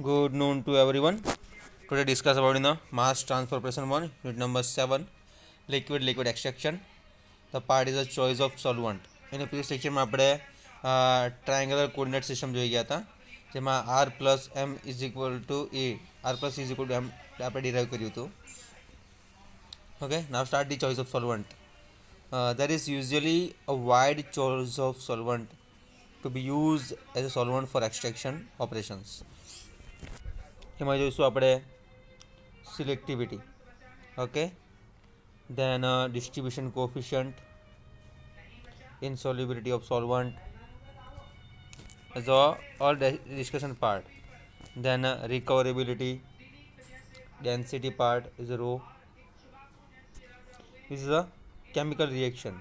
Good noon to everyone. Today discuss about mass transfer operation 1, unit number 7, liquid extraction. The part is a choice of solvent. In the previous section में આપણે triangular coordinate system જોઈ ગયા હતા જેમાં r plus m is equal to A r plus is equal to m આપણે derive કર્યું હતું. Okay, now start the choice of solvent. There is usually a wide choice of solvent to be used as a solvent for extraction operations. એમાં જોઈશું આપણે selectivity, okay, then distribution coefficient, insolubility of solvent is all discussion part, then recoverability, density part is a rho. This is a chemical reaction,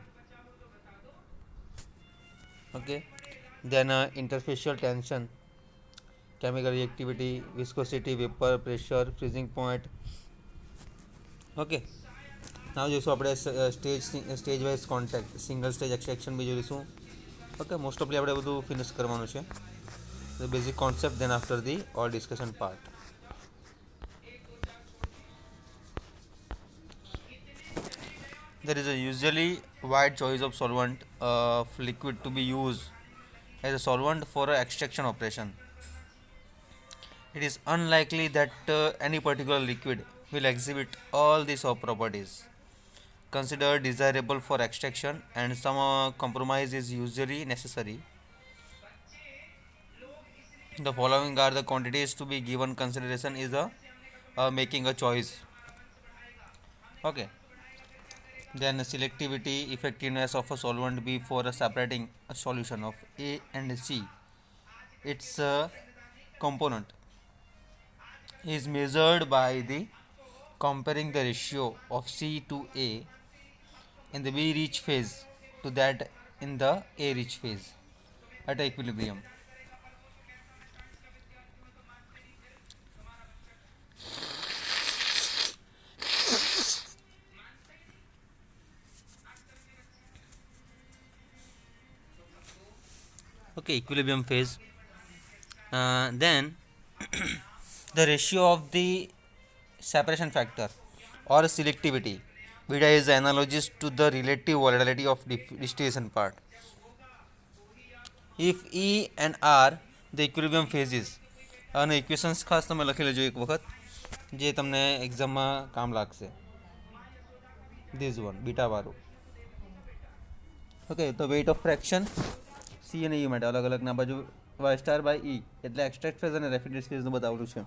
okay, then interfacial tension, chemical reactivity, viscosity, vapor pressure, freezing point. Okay, now જોઈશું આપણે stage wise contact, single stage extraction બી જોઈશું. Okay, most ઓફલી આપણે બધું finish કરવાનું છે. The basic concept, then after the all discussion part. There is a usually wide choice of solvent of liquid to be used as a solvent for an extraction operation. It is unlikely that any particular liquid will exhibit all these properties considered desirable for extraction, and some compromise is usually necessary. The following are the quantities to be given consideration is making a choice. Okay, then selectivity, effectiveness of a solvent B for separating a solution of A and C. Its component is measured by the comparing the ratio of C to A in the B rich phase to that in the A rich phase at equilibrium. Okay, equilibrium phase. Then the ratio of the separation factor or selectivity, which is analogous to the relative volatility of distillation part. If E and R the equilibrium phases, અને equations ખાસ તમે લખી લેજો એક વખત જે તમને એક્ઝામમાં કામ લાગશે. ધીસ વન બીટાવાળું. ઓકે, તો વેઇટ ઓફ ફ્રેક્શન સી અને ઈ માટે અલગ અલગના બાજુ વાય સ્ટાર બાય ઈ એટલે એક્સટ્રેક્ટ ફેઝ અને રેફિનેટ ફેઝનું બતાવેલું છે,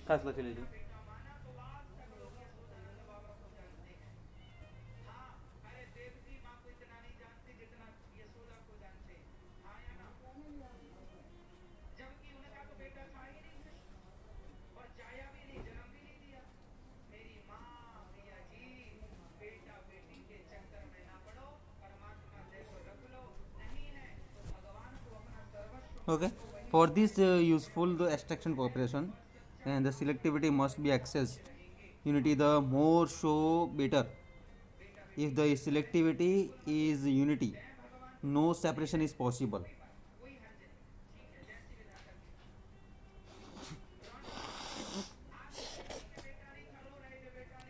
ખાસ લખી લેજો. Okay, for this useful the extraction operation and the selectivity must be accessed unity, the more so better. If the selectivity is unity, no separation is possible.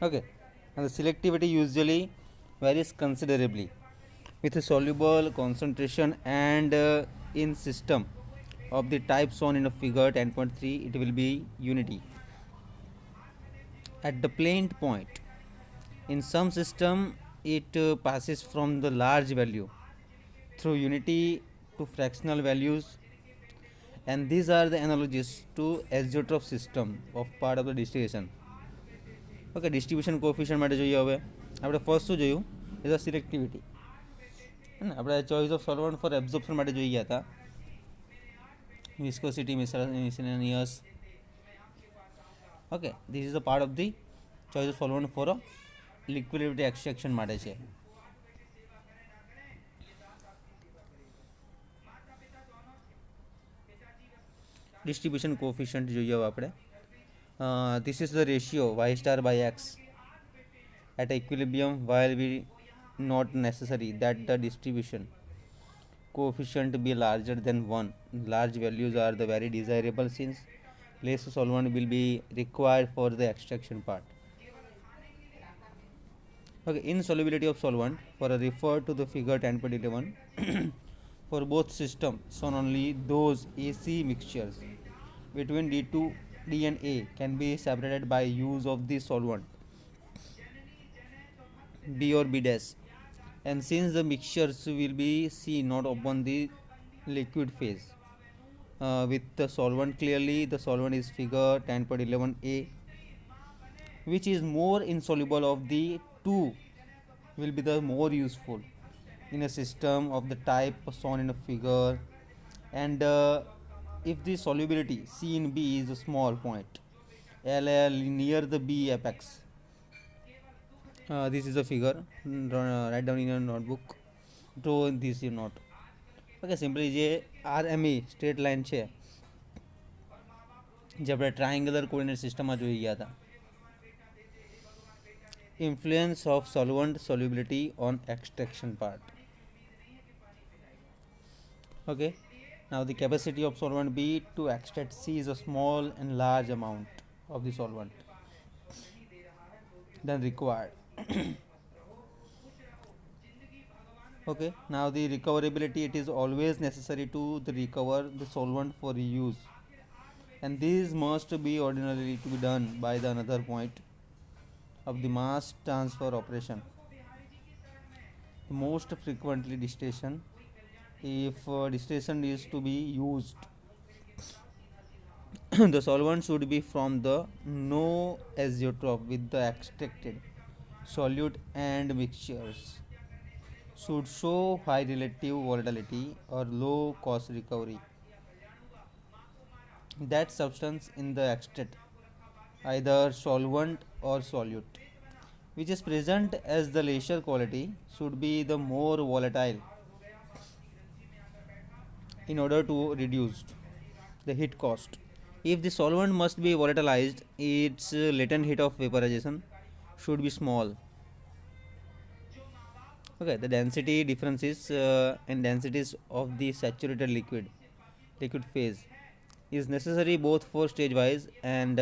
Okay, and the selectivity usually varies considerably with a soluble concentration, and in system of the type shown in a figure 10.3 it will be unity at the plane point. In some system it passes from the large value through unity to fractional values, and these are the analogies to azeotrope system of part of the distillation. Okay, distribution coefficient માટે જોઈએ. હવે આપણે first શું જોયું is a selectivity, આપણે choice of solvent for absorption માટે જોઈ ગયા હતા. Viscosity miscellaneous. Okay, this is a part of the choice of solvent for a liquidity extraction માટે છે. ડિસ્ટ્રીબ્યુશન કોફિશિયન્ટ જોઈએ હવે આપણે. This is the ratio y star by x at equilibrium, while we not necessary that the distribution coefficient be larger than 1. Large values are the very desirable since less solvent will be required for the extraction part. Okay, insolubility of solvent for refer to the figure 10.11. For both systems shown only those AC mixtures between D2 D and A can be separated by use of the solvent B or B dash, and since the mixtures will be C not upon the liquid phase with the solvent clearly, the solvent is figure 10.11a, which is more insoluble of the two will be the more useful in a system of the type shown in a figure. And if the solubility C in B is a small point L near the B apex, this is a figure, write down in your notebook, draw this you note. Okay, simply જે RME straight line છે જે આપણે triangular coordinate સિસ્ટમમાં જોઈ ગયા હતા. Influence of solvent solubility on extraction part. Okay, now the capacity of solvent B to extract C is a small and large amount of the solvent than required. Okay, now the recoverability, it is always necessary to recover the solvent for reuse, and this must be ordinarily to be done by the another point of the mass transfer operation, most frequently distillation. If distillation is to be used, the solvent should be from the no azeotrope with the extracted solute, and mixtures should show high relative volatility or low cost recovery. That substance in the extract, either solvent or solute, which is present as the lesser quality, should be the more volatile in order to reduce the heat cost. If the solvent must be volatilized, its latent heat of vaporization should be small. Okay, the density differences in densities of the saturated liquid phase is necessary both for stage wise and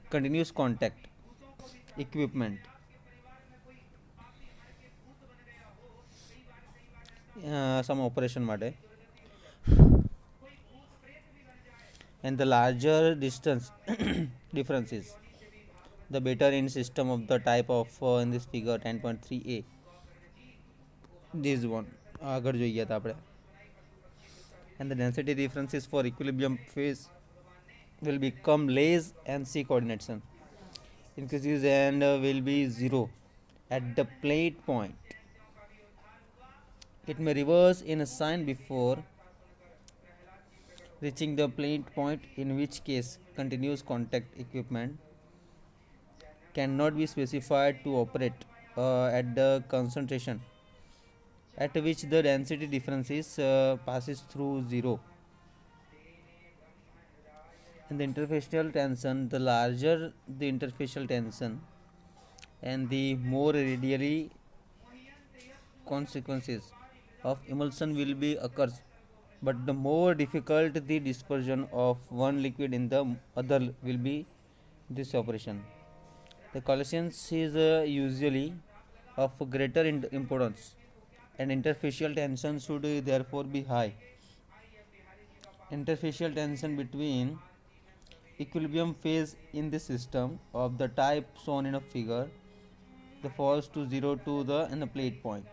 continuous contact equipment. Some operation માટે, and the larger distance differences the better in system of the type of in this figure 10.3a, this one આગળ જોઈ ગયા હતા આપણે. And the density differences for equilibrium phase will become less and C coordination increases and will be 0 at the plate point. It may reverse in a sign before reaching the plate point, in which case continuous contact equipment cannot be specified to operate at the concentration at which the density differences passes through 0. And the interfacial tension, the larger the interfacial tension and the more radially consequences of emulsion will be occurs, but the more difficult the dispersion of one liquid in the other will be this operation. The coalescence is usually of greater importance, and interfacial tension should therefore be high. Interfacial tension between equilibrium phase in the system of the type shown in a figure, the falls to 0 to the in the plate point.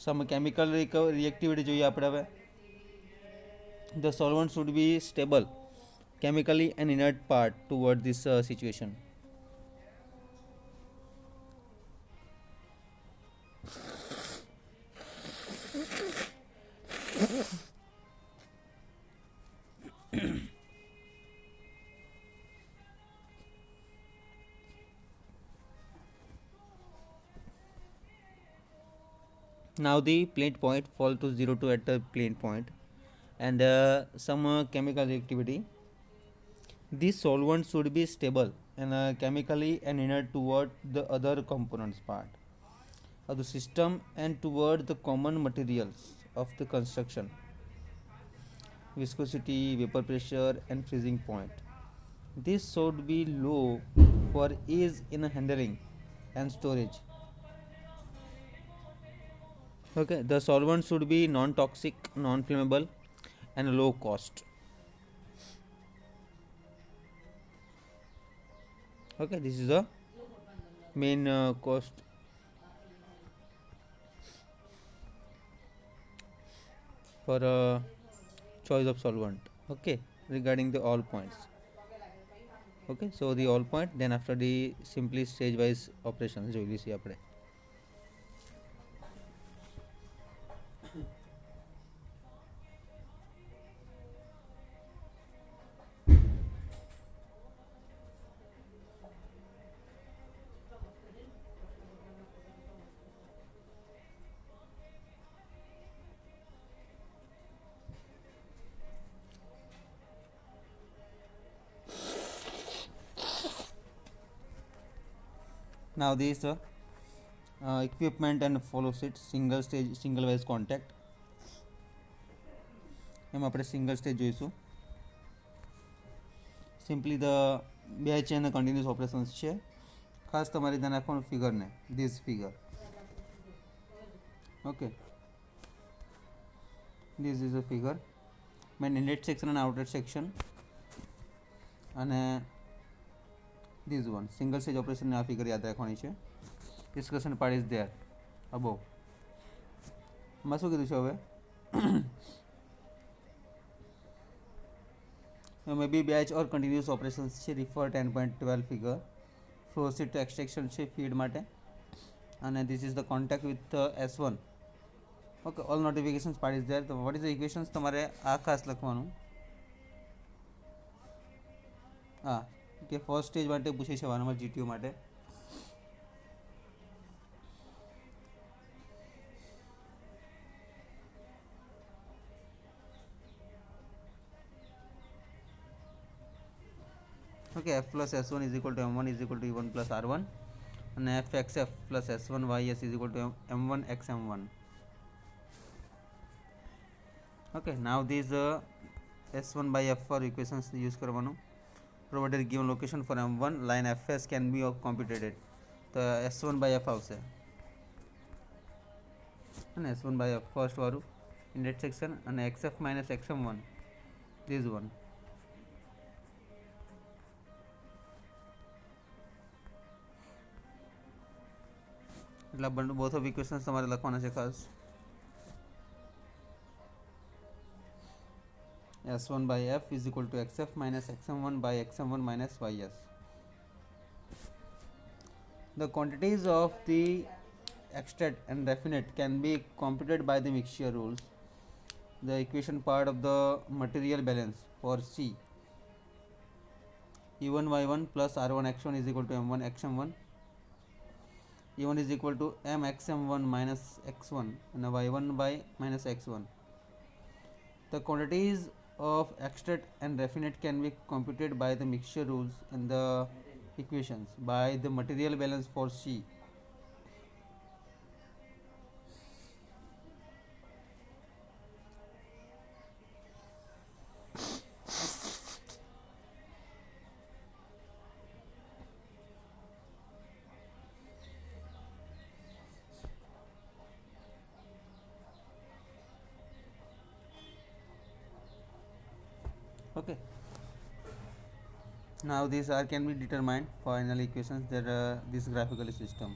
Some chemical reactivity જોઈએ આપણે હવે. The solvent should be stable chemically and inert part toward this situation. Now the plate point fall to 0 to at the plate point, and some chemical reactivity. This solvent should be stable and chemically and inert toward the other components part of the system and toward the common materials of the construction. viscosity, vapor pressure, and freezing point. This should be low for ease in handling and storage. Okay, the solvent should be non-toxic, non-flammable, and low cost. Okay, this is the main cost for choice of solvent. Okay, regarding the all points. Okay, so the all point, then after the simply stage wise operations જોઈ લઈશું આપણે. Now this equipment and follows it single stage single wise contact. એમાં આપણે single stage જોઈશું. Simply the batch and continuous operations છે. ખાસ તમારે ધ્યાન રાખવાનું ફિગરને, this figure. Okay, this is a figure. Main inlet section અને આઉટલેટ સેક્શન, અને ધીસ વન સિંગલ સ્ટેજ ઓપરેશનની આ ફિગર યાદ રાખવાની છે. Discussion part is there above. એમાં શું કીધું છે હવે? maybe batch or continuous operations છે. refer 10.12 figure. flow sheet to extraction છે feed માટે, અને this is the contact with S1. okay, all notifications part is there. તો what is the equations તમારે આ ખાસ લખવાનું. હા, કે ફર્સ્ટ સ્ટેજ માટે પૂછી છે વારંવાર GTU માટે. okay, f plus s1 is equal to m1 is equal to e1 plus r1, and f xf plus s1 ys is equal to m1 x m1. okay, now these s1 by f for equations use કરવાનું. provided given location for m1 line fs can be computed. તો s1 by f આવશે, અને s1 by f first વાળું ઇન્ડેટ section, અને xf minus xm1 this one. એટલે both of equations તમારે લખવાના છે ખાસ. s1 by f is equal to xf minus xm1 by xm1 minus ys. The quantities of the extract and raffinate can be computed by the mixture rules. The equation part of the material balance for C, e1 y1 plus r1 x1 is equal to m1 xm1. e1 is equal to m xm1 minus x1 and y1 by minus x1. The quantities of extract and raffinate can be computed by the mixture rules in the equations by the material balance for C. okay, now these are can be determined final equations that this graphical system,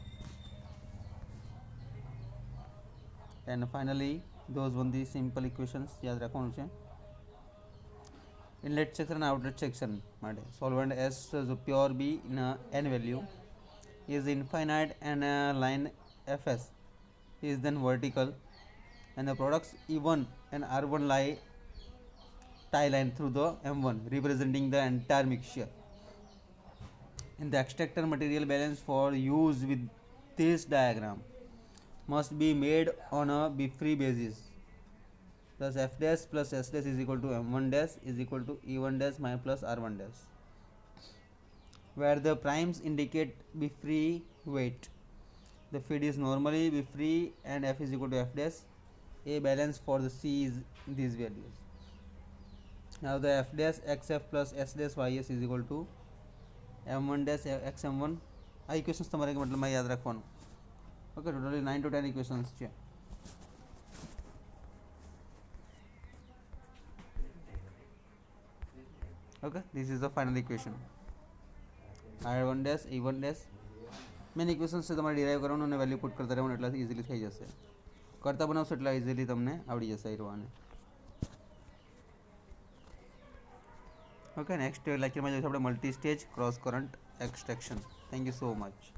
and finally those one the simple equations યાદ રાખવાનું છે. inlet section and outlet section માટે solvent S pure B in n value is infinite, and line fs is then vertical, and the products E1 and R1 lie tie line through the M1 representing the entire mixture. In the extractor material balance for use with this diagram must be made on a B-free basis. Thus f dash plus s dash is equal to m1 dash is equal to e1 dash minus plus r1 dash, where the primes indicate B-free weight. The feed is normally B-free and f is equal to f dash. A balance for the C is these values. Now the f dash xf plus s dash ys is equal to m1 dash xm1. આ equations તમારે મતલબમાં યાદ રાખવાનું. Okay, totally 9 to 10 equations છે. Okay, this is the final equation. r1 dash e1 dash main equations છે તમારે derive કરવાનું અને વેલ્યુ પુટ કરતા રહેવાનું, એટલે ઇઝીલી થઈ જશે. કરતા બનાવશો એટલે ઇઝીલી તમને આવડી જશે રહેવાને. ઓકે, નેક્સ્ટ લેક્ચરમાં જોઈશું આપણે multi stage cross current extraction. Thank you so much.